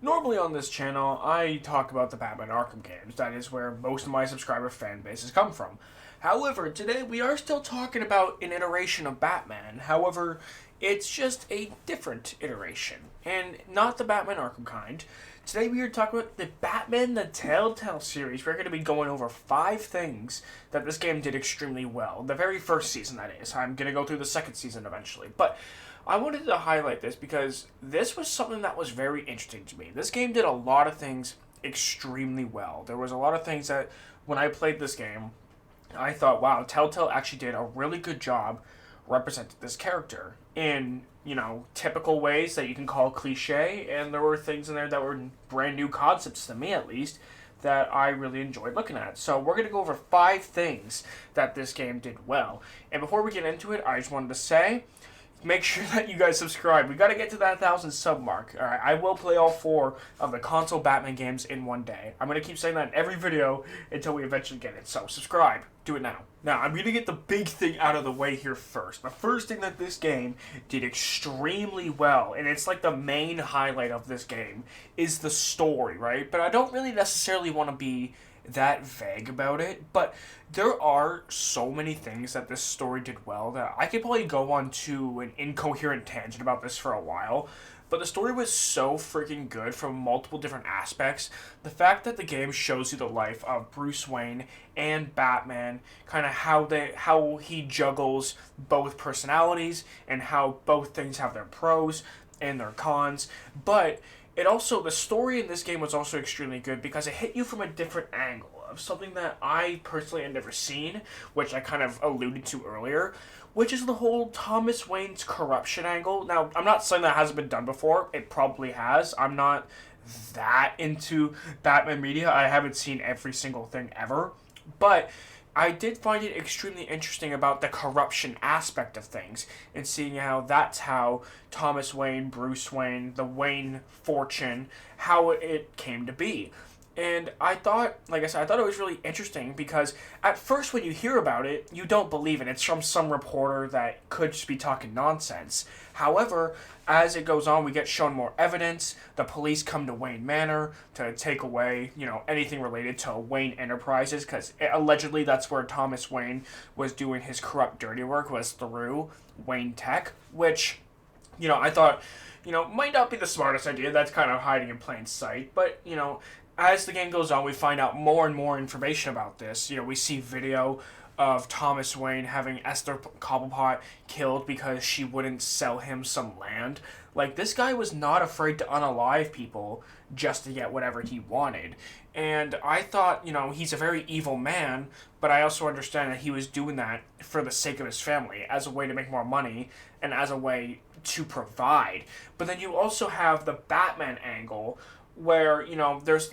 Normally on this channel, I talk about the Batman Arkham games. That is where most of my subscriber fan bases come from. However, today we are still talking about an iteration of Batman. However, it's just a different iteration, and not the Batman Arkham kind. Today we are talking about the Batman the Telltale series. We're going to be going over 5 things that this game did extremely well. The very first season, that is. I'm going to go through the second season eventually. But I wanted to highlight this because this was something that was very interesting to me. This game did a lot of things extremely well. There was a lot of things that, when I played this game, I thought, wow, Telltale actually did a really good job representing this character in, typical ways that you can call cliche, and there were things in there that were brand new concepts to me, at least, that I really enjoyed looking at. So we're going to go over 5 things that this game did well. And before we get into it, I just wanted to say, make sure that you guys subscribe. We got to get to that 1,000 sub mark. All right, I will play all 4 of the console Batman games in one day. I'm going to keep saying that in every video until we eventually get it. So subscribe. Do it now. Now, I'm going to get the big thing out of the way here first. The first thing that this game did extremely well, and it's like the main highlight of this game, is the story, right? But I don't really necessarily want to be that vague about it, but there are so many things that this story did well that I could probably go on to an incoherent tangent about this for a while. But the story was so freaking good from multiple different aspects. The fact that the game shows you the life of Bruce Wayne and Batman, kind of how he juggles both personalities and how both things have their pros and their cons. But the story in this game was also extremely good because it hit you from a different angle of something that I personally had never seen, which I kind of alluded to earlier, which is the whole Thomas Wayne's corruption angle. Now, I'm not saying that hasn't been done before. It probably has. I'm not that into Batman media. I haven't seen every single thing ever. But I did find it extremely interesting about the corruption aspect of things and seeing how that's how Thomas Wayne, Bruce Wayne, the Wayne fortune, how it came to be. And I thought, like I said, I thought it was really interesting because at first when you hear about it, you don't believe it. It's from some reporter that could just be talking nonsense. However, as it goes on, we get shown more evidence. The police come to Wayne Manor to take away, anything related to Wayne Enterprises, because allegedly that's where Thomas Wayne was doing his corrupt dirty work, was through Wayne Tech, which, I thought, might not be the smartest idea. That's kind of hiding in plain sight, but, as the game goes on, we find out more and more information about this. We see video of Thomas Wayne having Esther Cobblepot killed because she wouldn't sell him some land. Like, this guy was not afraid to unalive people just to get whatever he wanted. And I thought, he's a very evil man, but I also understand that he was doing that for the sake of his family, as a way to make more money, and as a way to provide. But then you also have the Batman angle, where, there's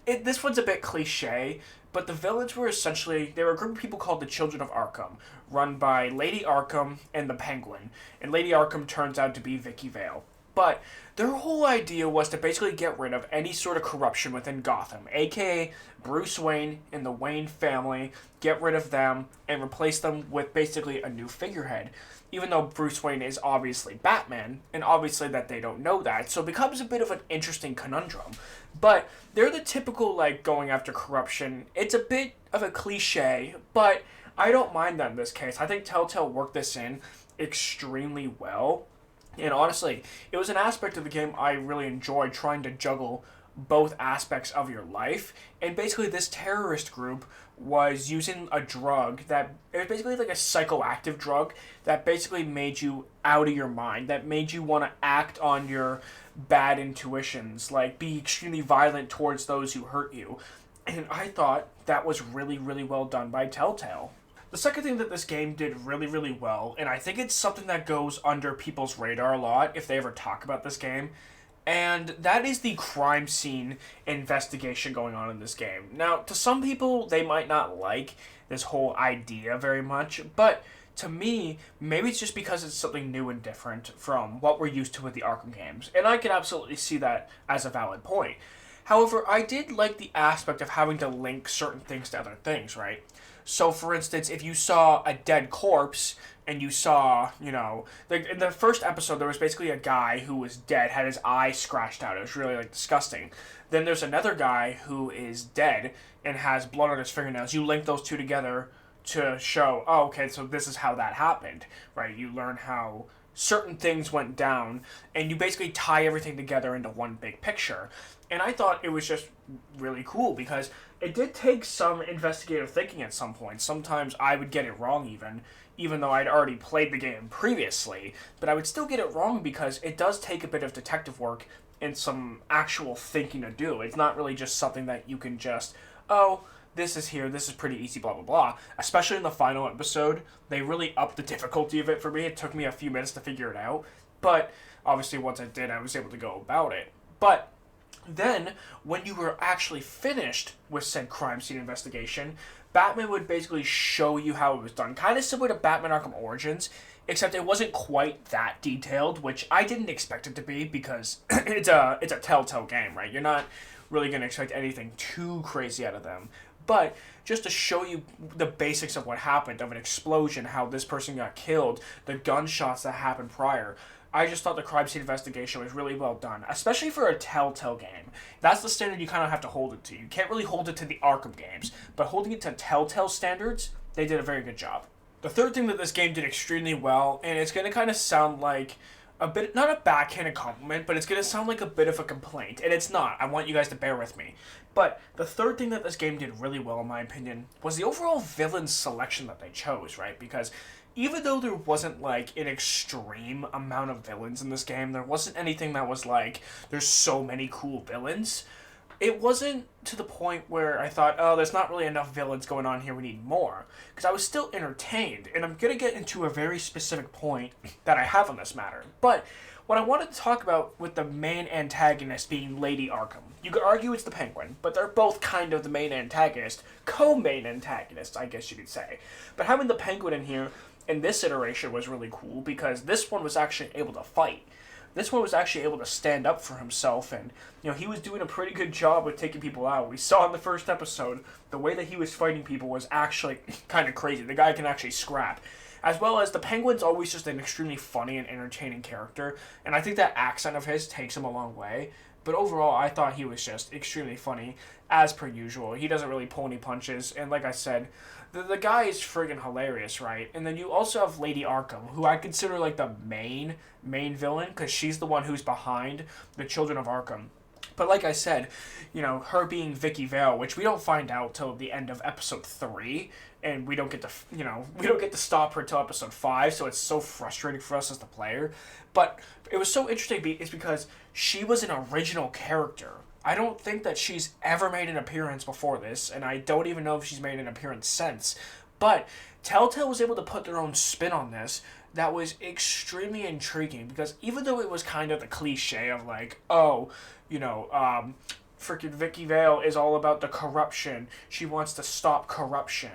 this one's a bit cliche, but the villains were they were a group of people called the Children of Arkham, run by Lady Arkham and the Penguin, and Lady Arkham turns out to be Vicky Vale. But their whole idea was to basically get rid of any sort of corruption within Gotham, aka Bruce Wayne and the Wayne family, get rid of them and replace them with basically a new figurehead. Even though Bruce Wayne is obviously Batman, and obviously that they don't know that, so it becomes a bit of an interesting conundrum. But they're the typical, going after corruption. It's a bit of a cliche, but I don't mind that in this case. I think Telltale worked this in extremely well. And honestly, it was an aspect of the game I really enjoyed, trying to juggle both aspects of your life. And basically this terrorist group was using a drug that, it was basically like a psychoactive drug that basically made you out of your mind, that made you want to act on your bad intuitions, be extremely violent towards those who hurt you. And I thought that was really, really well done by Telltale. The second thing that this game did really, really well, and I think it's something that goes under people's radar a lot if they ever talk about this game, and that is the crime scene investigation going on in this game. Now, to some people, they might not like this whole idea very much, but to me, maybe it's just because it's something new and different from what we're used to with the Arkham games, and I can absolutely see that as a valid point. However, I did like the aspect of having to link certain things to other things, right? So, for instance, if you saw a dead corpse and you saw, like in the first episode, there was basically a guy who was dead, had his eye scratched out. It was really like disgusting. Then there's another guy who is dead and has blood on his fingernails. You link those two together to show, oh, okay, so this is how that happened, right? You learn how certain things went down, and you basically tie everything together into one big picture. And I thought it was just really cool because it did take some investigative thinking at some point. Sometimes I would get it wrong even though I'd already played the game previously, but I would still get it wrong because it does take a bit of detective work and some actual thinking to do. It's not really just something that you can just, oh, this is here, this is pretty easy, blah, blah, blah. Especially in the final episode, they really upped the difficulty of it for me. It took me a few minutes to figure it out, but obviously once I did, I was able to go about it. But then, when you were actually finished with said crime scene investigation, Batman would basically show you how it was done. Kind of similar to Batman Arkham Origins, except it wasn't quite that detailed, which I didn't expect it to be because it's a Telltale game, right? You're not really going to expect anything too crazy out of them. But just to show you the basics of what happened, of an explosion, how this person got killed, the gunshots that happened prior, I just thought the crime scene investigation was really well done, especially for a Telltale game. That's the standard you kind of have to hold it to. You can't really hold it to the Arkham games, but holding it to Telltale standards, they did a very good job. The third thing that this game did extremely well, and it's going to kind of sound like a bit, not a backhanded compliment, but it's going to sound like a bit of a complaint, and it's not. I want you guys to bear with me. But the third thing that this game did really well, in my opinion, was the overall villain selection that they chose, right? Because even though there wasn't, like, an extreme amount of villains in this game, there wasn't anything that was like, there's so many cool villains, it wasn't to the point where I thought, oh, there's not really enough villains going on here, we need more. Because I was still entertained, and I'm going to get into a very specific point that I have on this matter. But what I wanted to talk about with the main antagonist being Lady Arkham. You could argue it's the Penguin, but they're both kind of the main antagonist, co-main antagonists, I guess you could say. But having the Penguin in here, in this iteration, was really cool, because this one was actually able to fight. This one was actually able to stand up for himself, and he was doing a pretty good job with taking people out. We saw in the first episode, the way that he was fighting people was actually kind of crazy. The guy can actually scrap. As well as the Penguin's always just an extremely funny and entertaining character, and I think that accent of his takes him a long way. But overall, I thought he was just extremely funny, as per usual. He doesn't really pull any punches, and like I said, the guy is friggin' hilarious, right? And then you also have Lady Arkham, who I consider like the main villain, because she's the one who's behind the Children of Arkham. But like I said, her being Vicky Vale, which we don't find out till the end of episode 3, and we don't get to, we don't get to stop her till episode 5, so it's so frustrating for us as the player. But it was so interesting is because she was an original character. I don't think that she's ever made an appearance before this, and I don't even know if she's made an appearance since. But Telltale was able to put their own spin on this that was extremely intriguing, because even though it was kind of the cliche of like, oh, freaking Vicky Vale is all about the corruption. She wants to stop corruption.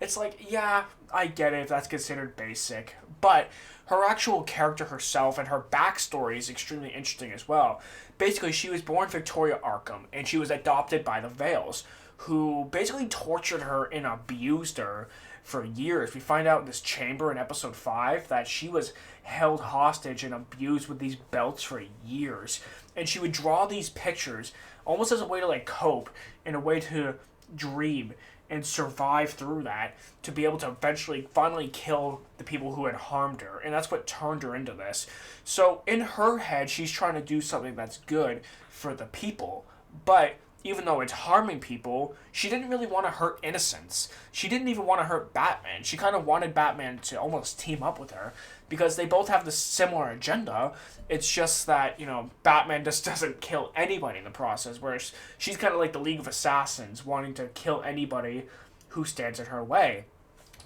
It's like, yeah, I get it if that's considered basic, but her actual character herself and her backstory is extremely interesting as well. Basically, she was born Victoria Arkham, and she was adopted by the Vales, who basically tortured her and abused her for years. We find out in this chamber in episode 5 that she was held hostage and abused with these belts for years. And she would draw these pictures almost as a way to like cope, in a way to dream and survive through that, to be able to eventually finally kill the people who had harmed her. And that's what turned her into this. So in her head, she's trying to do something that's good for the people. But even though it's harming people, she didn't really want to hurt innocents. She didn't even want to hurt Batman. She kind of wanted Batman to almost team up with her, because they both have this similar agenda. It's just that, Batman just doesn't kill anybody in the process, whereas she's kind of like the League of Assassins, wanting to kill anybody who stands in her way.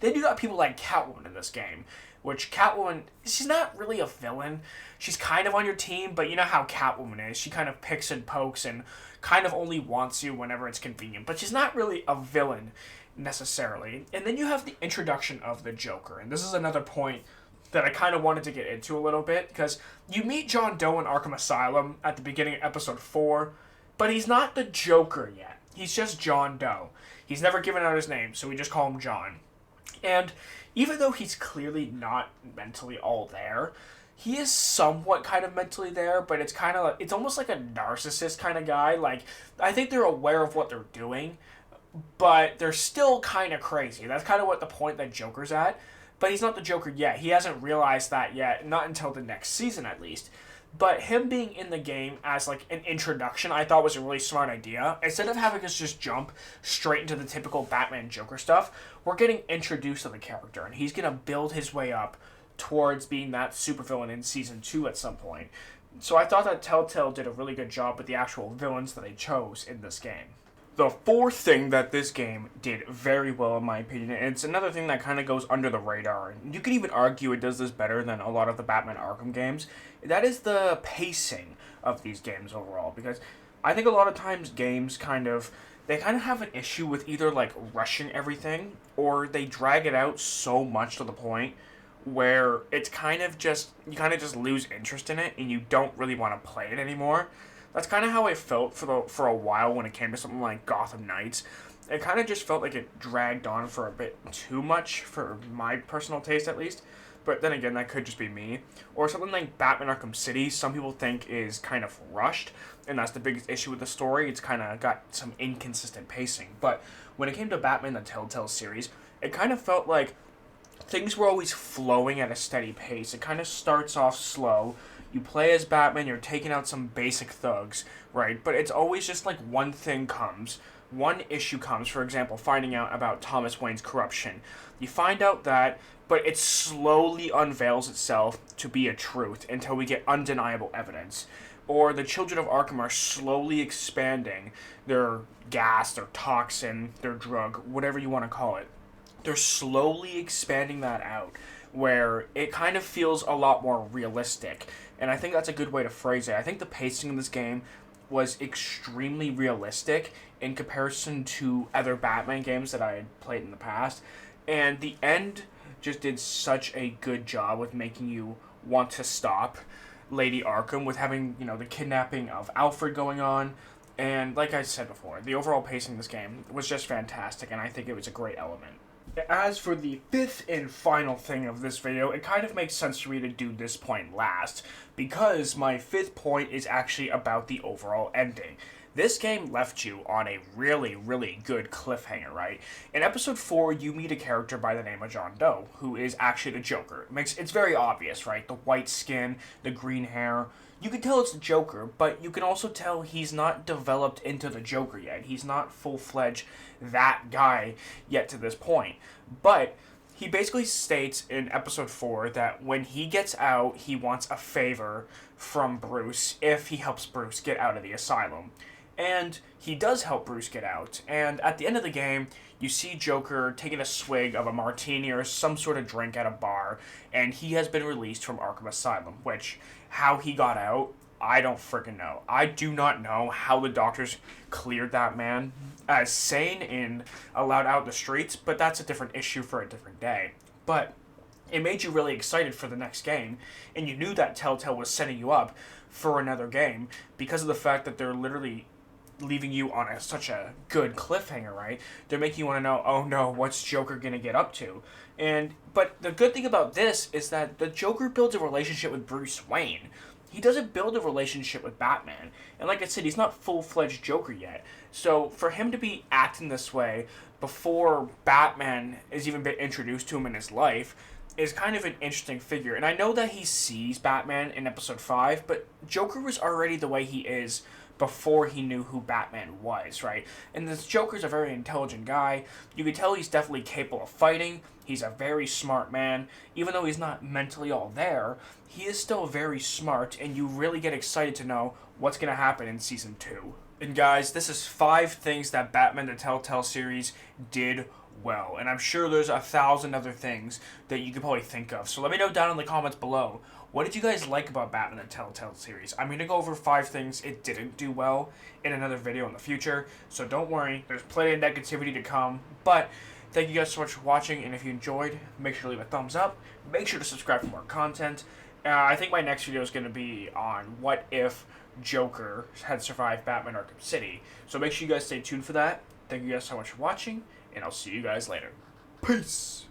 Then you got people like Catwoman in this game, which Catwoman, she's not really a villain. She's kind of on your team, but you know how Catwoman is. She kind of picks and pokes and kind of only wants you whenever it's convenient, but she's not really a villain necessarily. And then you have the introduction of the Joker, and this is another point that I kind of wanted to get into a little bit, because you meet John Doe in Arkham Asylum at the beginning of episode 4, but he's not the Joker yet. He's just John Doe. He's never given out his name, so we just call him John. And even though he's clearly not mentally all there, he is somewhat kind of mentally there, but it's kind of like, it's almost like a narcissist kind of guy. Like, I think they're aware of what they're doing, but they're still kind of crazy. That's kind of what the point that Joker's at. But he's not the Joker yet. He hasn't realized that yet, not until the next season at least. But him being in the game as like an introduction, I thought was a really smart idea. Instead of having us just jump straight into the typical Batman Joker stuff, we're getting introduced to the character, and he's gonna build his way up towards being that supervillain in season 2 at some point. So I thought that Telltale did a really good job with the actual villains that they chose in this game. The fourth thing that this game did very well, in my opinion, and it's another thing that kind of goes under the radar, and you could even argue it does this better than a lot of the Batman Arkham games, that is the pacing of these games overall, because I think a lot of times games they kind of have an issue with either, like, rushing everything, or they drag it out so much to the point where it's kind of just, you kind of just lose interest in it, and you don't really want to play it anymore. That's kind of how I felt for a while when it came to something like Gotham Knights. It kind of just felt like it dragged on for a bit too much, for my personal taste at least. But then again, that could just be me. Or something like Batman Arkham City, some people think is kind of rushed, and that's the biggest issue with the story. It's kind of got some inconsistent pacing. But when it came to Batman the Telltale series, it kind of felt like things were always flowing at a steady pace. It kind of starts off slow. You play as Batman, you're taking out some basic thugs, right? But it's always just like one issue comes, for example, finding out about Thomas Wayne's corruption. You find out that, but it slowly unveils itself to be a truth until we get undeniable evidence. Or the children of Arkham are slowly expanding their gas, their toxin, their drug, whatever you want to call it. They're slowly expanding that out, where it kind of feels a lot more realistic. And I think that's a good way to phrase it. I think the pacing of this game was extremely realistic in comparison to other Batman games that I had played in the past. And the end just did such a good job with making you want to stop Lady Arkham, with having, the kidnapping of Alfred going on. And like I said before, the overall pacing of this game was just fantastic, and I think it was a great element. As for the fifth and final thing of this video, it kind of makes sense for me to do this point last, because my fifth point is actually about the overall ending. This game left you on a really, really good cliffhanger, right? In episode 4, you meet a character by the name of John Doe, who is actually the Joker. It's very obvious, right? The white skin, the green hair. You can tell it's the Joker, but you can also tell he's not developed into the Joker yet. He's not full-fledged that guy yet to this point. But he basically states in episode 4 that when he gets out, he wants a favor from Bruce if he helps Bruce get out of the asylum. And he does help Bruce get out. And at the end of the game, you see Joker taking a swig of a martini or some sort of drink at a bar, and he has been released from Arkham Asylum, which, how he got out, I don't freaking know. I do not know how the doctors cleared that man as sane and allowed out the streets, but that's a different issue for a different day. But it made you really excited for the next game, and you knew that Telltale was setting you up for another game because of the fact that they're literally leaving you on such a good cliffhanger, right? They're making you want to know, oh no, what's Joker gonna get up to? But the good thing about this is that the Joker builds a relationship with Bruce Wayne. He doesn't build a relationship with Batman. And like I said, he's not full-fledged Joker yet. So for him to be acting this way before Batman has even been introduced to him in his life is kind of an interesting figure. And I know that he sees Batman in episode 5, but Joker was already the way he is before he knew who Batman was, right? And this Joker's a very intelligent guy. You can tell he's definitely capable of fighting. He's a very smart man. Even though he's not mentally all there, he is still very smart, and you really get excited to know what's going to happen in Season 2. And guys, this is 5 things that Batman the Telltale series did well. And I'm sure there's 1,000 other things that you could probably think of. So let me know down in the comments below. What did you guys like about Batman the Telltale series? I'm going to go over 5 things it didn't do well in another video in the future. So don't worry, there's plenty of negativity to come. But thank you guys so much for watching. And if you enjoyed, make sure to leave a thumbs up. Make sure to subscribe for more content. I think my next video is going to be on what if Joker had survived Batman Arkham City. So make sure you guys stay tuned for that. Thank you guys so much for watching, and I'll see you guys later. Peace!